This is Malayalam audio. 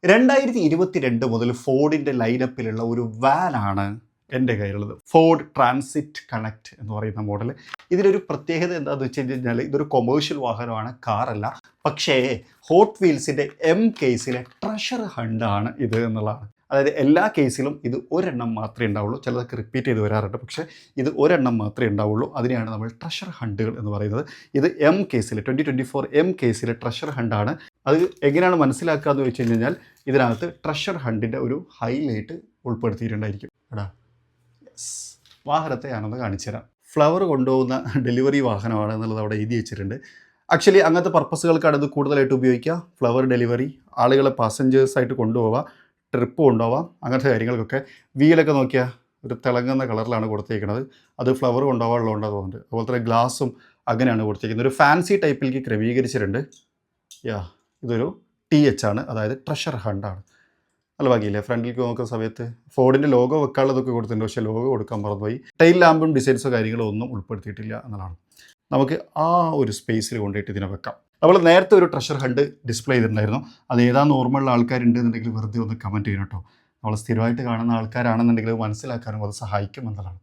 2022 മുതൽ ഫോർഡിൻ്റെ ലൈനപ്പിലുള്ള ഒരു വാനാണ് എൻ്റെ കയ്യിലുള്ളത്. ഫോർഡ് ട്രാൻസിറ്റ് കണക്റ്റ് എന്ന് പറയുന്ന മോഡൽ. ഇതിലൊരു പ്രത്യേകത എന്താണെന്ന് വെച്ച് കഴിഞ്ഞാൽ ഇതൊരു കൊമേഴ്ഷ്യൽ വാഹനമാണ്, കാറല്ല. പക്ഷേ ഹോട്ട് വീൽസിൻ്റെ എം കേസിലെ ട്രഷർ ഹണ്ടാണ് ഇത് എന്നുള്ളതാണ്. അതായത് എല്ലാ കേസിലും ഇത് ഒരെണ്ണം മാത്രമേ ഉണ്ടാവുള്ളൂ. ചിലതൊക്കെ റിപ്പീറ്റ് ചെയ്ത് വരാറുണ്ട്, പക്ഷേ ഇത് ഒരെണ്ണം മാത്രമേ ഉണ്ടാവുള്ളൂ. അതിനെയാണ് നമ്മൾ ട്രഷർ ഹണ്ടുകൾ എന്ന് പറയുന്നത്. ഇത് എം കേസിൽ 2024 എം കേസിലെ ട്രഷർ ഹണ്ടാണ്. അത് എങ്ങനെയാണ് മനസ്സിലാക്കുക എന്ന് വെച്ച് കഴിഞ്ഞാൽ ഇതിനകത്ത് ട്രഷർ ഹണ്ടിൻ്റെ ഒരു ഹൈലൈറ്റ് ഉൾപ്പെടുത്തിയിട്ടുണ്ടായിരിക്കും. എടാ യെസ്, വാഹനത്തെ ഞാനൊന്ന് കാണിച്ചു തരാം. ഫ്ലവർ കൊണ്ടുപോകുന്ന ഡെലിവറി വാഹനമാണ് എന്നുള്ളത് അവിടെ എഴുതി വെച്ചിട്ടുണ്ട്. ആക്ച്വലി അങ്ങനത്തെ പർപ്പസുകൾക്കാണ് ഇത് കൂടുതലായിട്ട് ഉപയോഗിക്കുക. ഫ്ലവർ ഡെലിവറി, ആളുകളെ പാസഞ്ചേഴ്സായിട്ട് കൊണ്ടുപോവുക, ട്രിപ്പ് കൊണ്ടുപോവാം, അങ്ങനത്തെ കാര്യങ്ങൾക്കൊക്കെ. വീലൊക്കെ നോക്കിയാൽ ഒരു തിളങ്ങുന്ന കളറിലാണ് കൊടുത്തേക്കുന്നത്. അത് ഫ്ലവർ കൊണ്ടുപോകാനുള്ളതുകൊണ്ടാണ് തോന്നുന്നുണ്ട്. അതുപോലെ തന്നെ ഗ്ലാസും അങ്ങനെയാണ് കൊടുത്തേക്കുന്നത്. ഒരു ഫാൻസി ടൈപ്പിലേക്ക് ക്രമീകരിച്ചിട്ടുണ്ട്. ഇതൊരു TH ആണ്, അതായത് ട്രഷർ ഹണ്ടാണ്. നല്ല ഭാഗ്യമില്ലേ, ഫ്രണ്ടിലേക്ക് നോക്കുന്ന സമയത്ത് ഫോർഡിൻ്റെ ലോഗോ വെക്കാനുള്ളതൊക്കെ കൊടുത്തിട്ടുണ്ട്, പക്ഷേ ലോഗോ കൊടുക്കാൻ മറന്നുപോയി. ടൈൽ ലാമ്പും ഡിസൈൻസോ കാര്യങ്ങളോ ഒന്നും ഉൾപ്പെടുത്തിയിട്ടില്ല എന്നുള്ളതാണ്. നമുക്ക് ആ ഒരു സ്പേസിൽ കൊണ്ടുപോയിട്ട് ഇതിനെ വെക്കാം. നമ്മൾ നേരത്തെ ഒരു ട്രഷർ ഹണ്ട് ഡിസ്പ്ലേ ചെയ്തിട്ടുണ്ടായിരുന്നു. അത് ഏതാണ്ട് ഓർമ്മയുള്ള ആൾക്കാരുണ്ടെന്നുണ്ടെങ്കിൽ വെറുതെ ഒന്ന് കമൻറ്റ് ചെയ്യണം കേട്ടോ. നമ്മൾ സ്ഥിരമായിട്ട് കാണുന്ന ആൾക്കാരാണെന്നുണ്ടെങ്കിൽ മനസ്സിലാക്കാനും അത് സഹായിക്കും എന്നതാണ്.